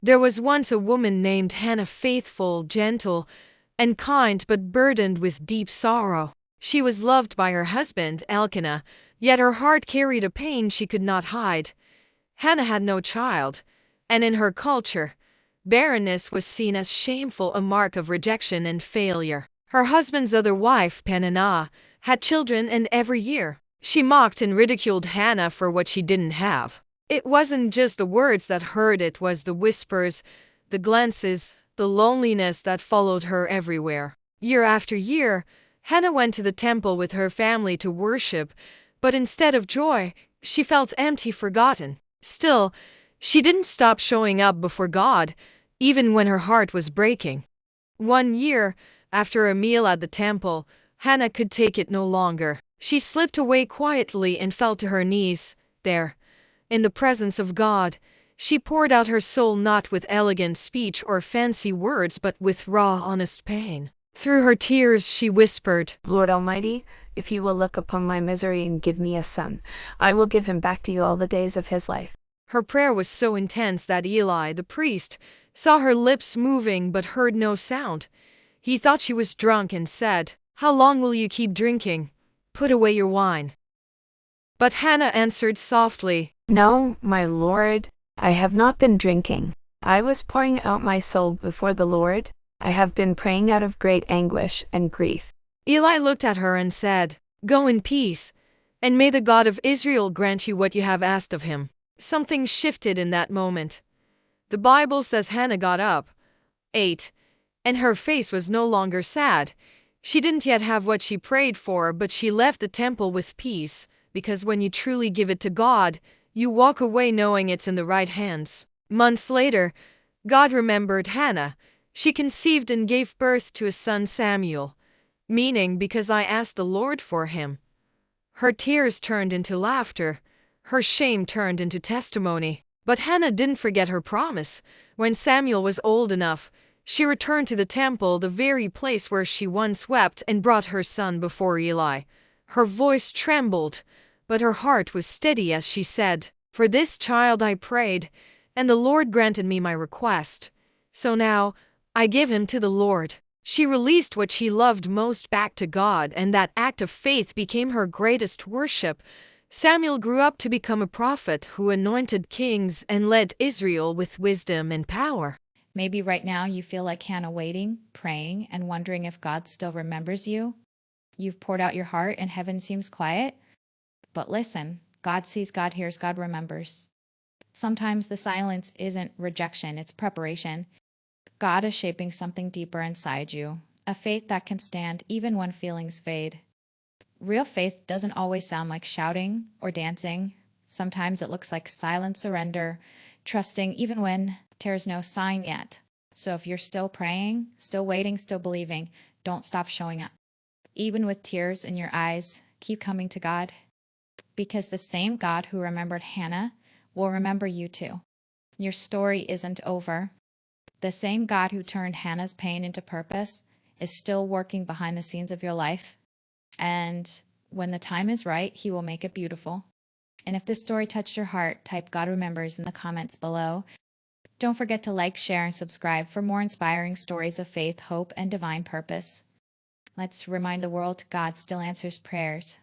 There was once a woman named Hannah, faithful, gentle, and kind, but burdened with deep sorrow. She was loved by her husband, Elkanah, yet her heart carried a pain she could not hide. Hannah had no child, and in her culture, barrenness was seen as shameful, a mark of rejection and failure. Her husband's other wife, Peninnah, had children, and every year, she mocked and ridiculed Hannah for what she didn't have. It wasn't just the words that hurt, it was the whispers, the glances, the loneliness that followed her everywhere. Year after year, Hannah went to the temple with her family to worship, but instead of joy, she felt empty, forgotten. Still, she didn't stop showing up before God, even when her heart was breaking. One year, after a meal at the temple, Hannah could take it no longer. She slipped away quietly and fell to her knees. There, in the presence of God, she poured out her soul, not with elegant speech or fancy words, but with raw, honest pain. Through her tears, she whispered, Lord Almighty, if you will look upon my misery and give me a son, I will give him back to you all the days of his life. Her prayer was so intense that Eli, the priest, saw her lips moving but heard no sound. He thought she was drunk and said, "How long will you keep drinking? Put away your wine." But Hannah answered softly, No, my Lord, I have not been drinking. I was pouring out my soul before the Lord. I have been praying out of great anguish and grief. Eli looked at her and said, "Go in peace, and may the God of Israel grant you what you have asked of him." Something shifted in that moment. The Bible says Hannah got up, ate, and her face was no longer sad. She didn't yet have what she prayed for, but she left the temple with peace, because when you truly give it to God, you walk away knowing it's in the right hands. Months later, God remembered Hannah. She conceived and gave birth to a son, Samuel, meaning because I asked the Lord for him. Her tears turned into laughter. Her shame turned into testimony. But Hannah didn't forget her promise. When Samuel was old enough, she returned to the temple, the very place where she once wept, and brought her son before Eli. Her voice trembled, but her heart was steady as she said, "For this child I prayed, and the Lord granted me my request. So now, I give him to the Lord." She released what she loved most back to God, and that act of faith became her greatest worship. Samuel grew up to become a prophet who anointed kings and led Israel with wisdom and power. Maybe right now you feel like Hannah, waiting, praying, and wondering if God still remembers you. You've poured out your heart and heaven seems quiet. But listen, God sees, God hears, God remembers. Sometimes the silence isn't rejection, it's preparation. God is shaping something deeper inside you, a faith that can stand even when feelings fade. Real faith doesn't always sound like shouting or dancing. Sometimes it looks like silent surrender, trusting even when there's no sign yet. So if you're still praying, still waiting, still believing, don't stop showing up. Even with tears in your eyes, keep coming to God, because the same God who remembered Hannah will remember you too. Your story isn't over. The same God who turned Hannah's pain into purpose is still working behind the scenes of your life. And when the time is right, he will make it beautiful. And if this story touched your heart, type God remembers in the comments below. Don't forget to like, share, and subscribe for more inspiring stories of faith, hope, and divine purpose. Let's remind the world God still answers prayers.